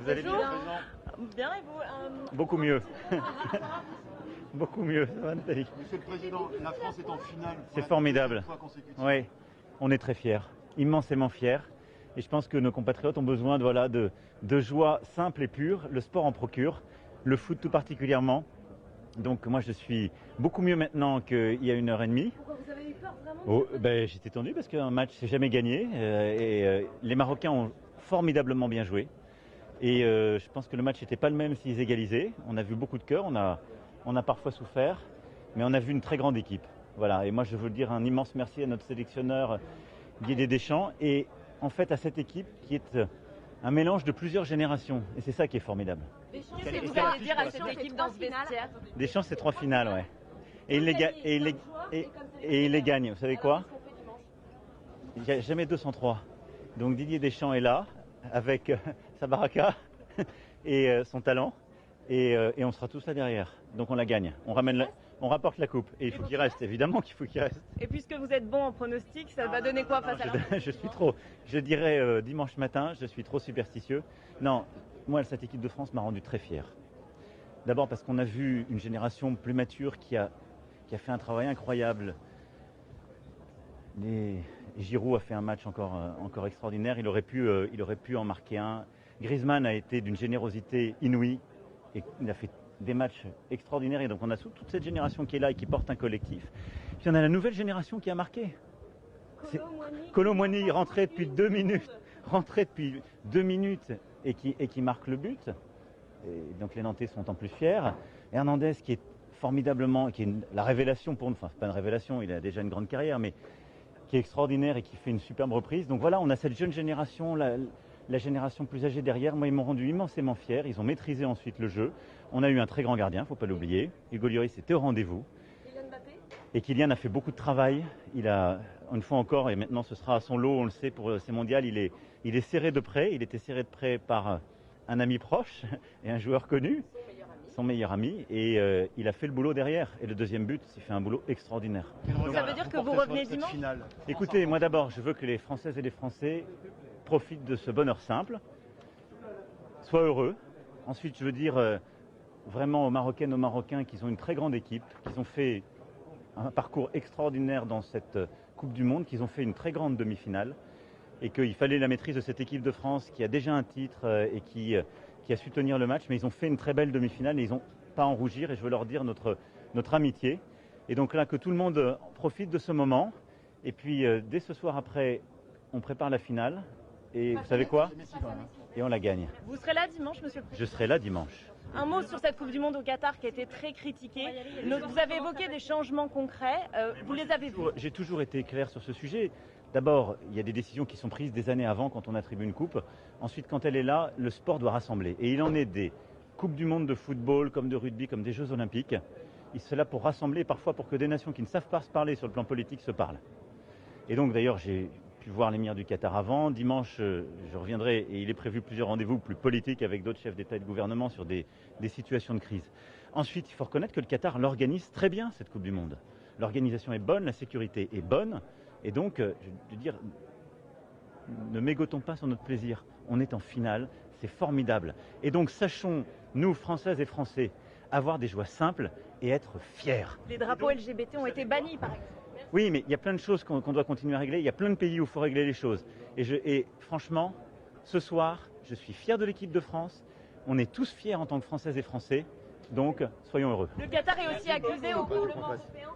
Vous allez bien? Bien et vous Beaucoup mieux. Beaucoup mieux, ça va Nathalie? Monsieur le Président, la France est en finale. C'est formidable. Deuxième fois consécutive. Oui, on est très fiers, immensément fiers. Et je pense que nos compatriotes ont besoin de joie simple et pure. Le sport en procure, le foot tout particulièrement. Donc moi je suis beaucoup mieux maintenant qu'il y a 1h30. Pourquoi vous avez eu peur vraiment? J'étais tendu parce qu'un match c'est jamais gagné. Les Marocains ont formidablement bien joué. Et je pense que le match n'était pas le même s'ils égalisaient. On a vu beaucoup de cœur, on a parfois souffert, mais on a vu une très grande équipe. Voilà. Et moi je veux dire un immense merci à notre sélectionneur Didier Deschamps et en fait à cette équipe qui est un mélange de plusieurs générations. Et c'est ça qui est formidable. Deschamps, qu'est-ce que vous allez dire à cette équipe dans ce vestiaire? Deschamps, c'est 3 finales, ouais. Et il les gagne. Vous savez quoi? Il n'y a jamais 203. Donc Didier Deschamps est là, avec sa baraka et son talent. Et on sera tous là derrière. Donc on la gagne. On rapporte la coupe. Et il faut qu'il reste, évidemment qu'il faut qu'il reste. Et puisque vous êtes bon en pronostic, ça va donner quoi face à l'Argentine? Je dirais dimanche matin, je suis trop superstitieux. Non, moi cette équipe de France m'a rendu très fier. D'abord parce qu'on a vu une génération plus mature qui a fait un travail incroyable. Giroud a fait un match encore extraordinaire, il aurait pu en marquer un. Griezmann a été d'une générosité inouïe et il a fait des matchs extraordinaires. Et donc on a toute cette génération qui est là et qui porte un collectif. Puis on a la nouvelle génération qui a marqué. Kolo Muani rentré depuis 2 minutes et qui marque le but. Et donc les Nantais sont en plus fiers. Hernandez qui est formidablement, qui est la révélation pour nous, enfin c'est pas une révélation, il a déjà une grande carrière, mais qui est extraordinaire et qui fait une superbe reprise. Donc voilà, on a cette jeune génération, la génération plus âgée derrière. Moi, ils m'ont rendu immensément fier. Ils ont maîtrisé ensuite le jeu. On a eu un très grand gardien, il ne faut pas l'oublier. Hugo Lloris était au rendez-vous. Et Kylian a fait beaucoup de travail. Il a, une fois encore, et maintenant ce sera à son lot, on le sait, pour ces mondiales, il est serré de près. Il était serré de près par un ami proche et un joueur connu, son meilleur ami. Et il a fait le boulot derrière. Et le deuxième but, il fait un boulot extraordinaire. Ça veut dire que vous revenez dimanche? Écoutez, moi d'abord, je veux que les Françaises et les Français profitent de ce bonheur simple, soient heureux. Ensuite, je veux dire vraiment aux Marocaines, aux Marocains qu'ils ont une très grande équipe, qu'ils ont fait un parcours extraordinaire dans cette Coupe du Monde, qu'ils ont fait une très grande demi-finale et qu'il fallait la maîtrise de cette équipe de France qui a déjà un titre et qui a su tenir le match, mais ils ont fait une très belle demi-finale et ils n'ont pas à en rougir et je veux leur dire notre amitié. Et donc là, que tout le monde profite de ce moment et puis dès ce soir après, on prépare la finale. Et vous savez quoi? Et on la gagne. Vous serez là dimanche, monsieur le Président? Je serai là dimanche. Un mot sur cette Coupe du Monde au Qatar qui a été très critiquée. Vous avez évoqué des changements concrets. Vous les avez vus? J'ai toujours été clair sur ce sujet. D'abord, il y a des décisions qui sont prises des années avant quand on attribue une coupe. Ensuite, quand elle est là, le sport doit rassembler. Et il en est des Coupes du Monde de football, comme de rugby, comme des Jeux Olympiques. C'est là pour rassembler, parfois pour que des nations qui ne savent pas se parler sur le plan politique se parlent. Et donc d'ailleurs, j'ai pu voir l'émir du Qatar avant. Dimanche, je reviendrai et il est prévu plusieurs rendez-vous plus politiques avec d'autres chefs d'État et de gouvernement sur des situations de crise. Ensuite, il faut reconnaître que le Qatar l'organise très bien, cette Coupe du Monde. L'organisation est bonne, la sécurité est bonne. Et donc, je veux dire, ne mégotons pas sur notre plaisir. On est en finale, c'est formidable. Et donc, sachons, nous, Françaises et Français, avoir des joies simples et être fiers. Les drapeaux LGBT ont été bannis, par exemple. Oui, mais il y a plein de choses qu'on doit continuer à régler. Il y a plein de pays où il faut régler les choses. Et franchement, ce soir, je suis fier de l'équipe de France. On est tous fiers en tant que Françaises et Français. Donc, soyons heureux. Le Qatar est aussi accusé au Parlement européen